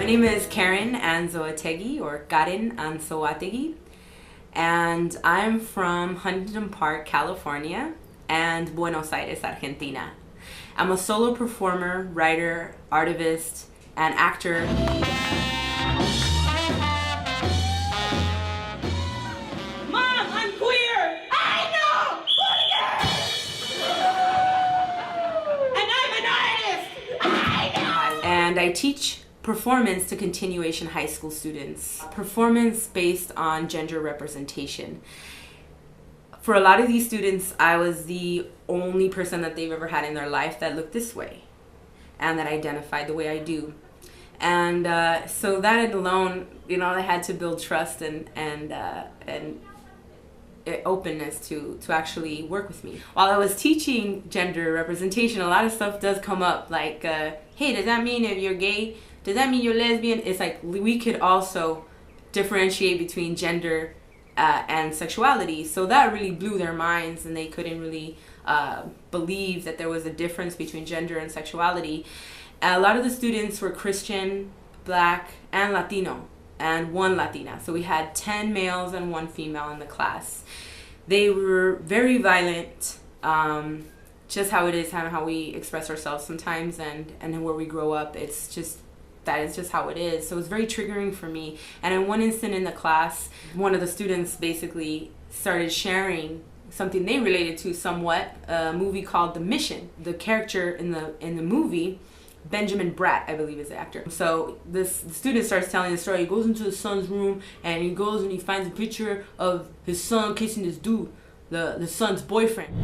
My name is Karen Anzoategui, or Karen Anzoategui, and I'm from Huntington Park, California, and Buenos Aires, Argentina. I'm a solo performer, writer, artivist, and actor. Mom, I'm queer! I know! And I'm an artist! I know! And I teach performance to continuation high school students. Performance based on gender representation. For a lot of these students, I was the only person that they've ever had in their life that looked this way and that identified the way I do. And so that alone, I had to build trust and openness to actually work with me. While I was teaching gender representation, a lot of stuff does come up, like, hey, does that mean if you're gay? Does that mean you're lesbian? It's like we could also differentiate between gender and sexuality. So that really blew their minds, and they couldn't really believe that there was a difference between gender and sexuality. A lot of the students were Christian, Black, and Latino, and one Latina. So we had 10 males and 1 female in the class. They were very violent, just how it is, how we express ourselves sometimes, and where we grow up. That is just how it is. So it was very triggering for me. And in one instant in the class, one of the students basically started sharing something they related to somewhat, a movie called The Mission. The character in the movie, Benjamin Bratt, I believe is the actor. So the student starts telling the story. He goes into his son's room and he goes and he finds a picture of his son kissing this dude, the son's boyfriend.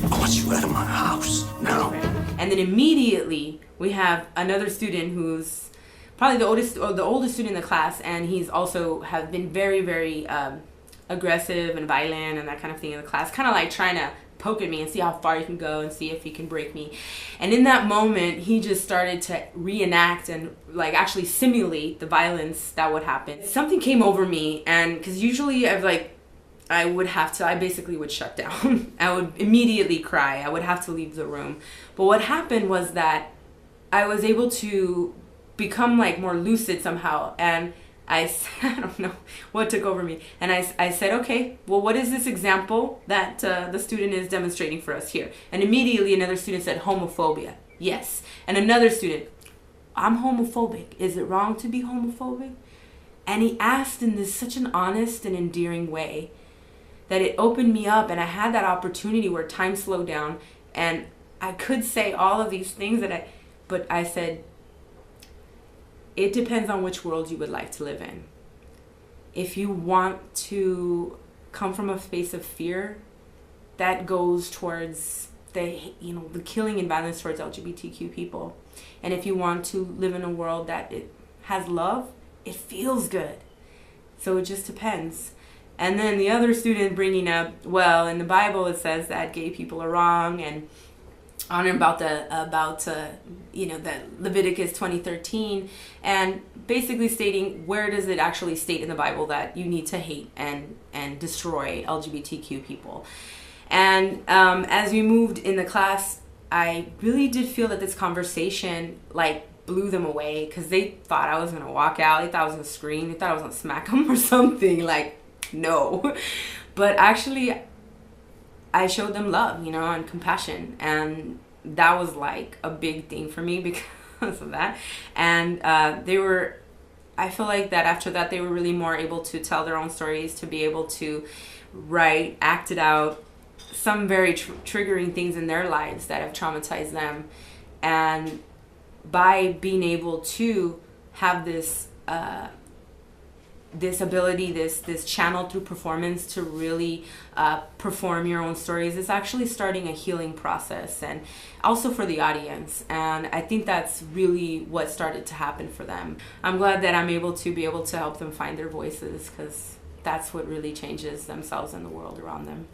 I want you out of my house now. And then immediately we have another student who's probably the oldest student in the class, and he's also have been very, very aggressive and violent and that kind of thing in the class, kind of like trying to poke at me and see how far he can go and see if he can break me. And in that moment, he just started to reenact and like actually simulate the violence that would happen. Something came over me, and because usually I basically would shut down. I would immediately cry. I would have to leave the room. But what happened was that I was able to become like more lucid somehow. And I don't know what took over me. And I said, okay, well, what is this example that the student is demonstrating for us here? And immediately another student said, homophobia. Yes. And another student, I'm homophobic. Is it wrong to be homophobic? And he asked in this such an honest and endearing way that it opened me up, and I had that opportunity where time slowed down, and I could say all of these things but I said, it depends on which world you would like to live in. If you want to come from a space of fear that goes towards the killing and violence towards LGBTQ people, and if you want to live in a world that it has love, it feels good. So it just depends. And then the other student bringing up, well, in the Bible it says that gay people are wrong, and on about the Leviticus 20:13, and basically stating, where does it actually state in the Bible that you need to hate and destroy LGBTQ people? And as we moved in the class, I really did feel that this conversation blew them away, because they thought I was gonna walk out. They thought I was gonna scream. They thought I was gonna smack them or something. No. But actually, I showed them love, and compassion, and that was like a big thing for me because of that. And I feel like that after that, they were really more able to tell their own stories, to be able to write, act it out, some very triggering things in their lives that have traumatized them. And by being able to have this ability, this channel through performance to really perform your own stories, is actually starting a healing process, and also for the audience. And I think that's really what started to happen for them. I'm glad that I'm able to help them find their voices, because that's what really changes themselves and the world around them.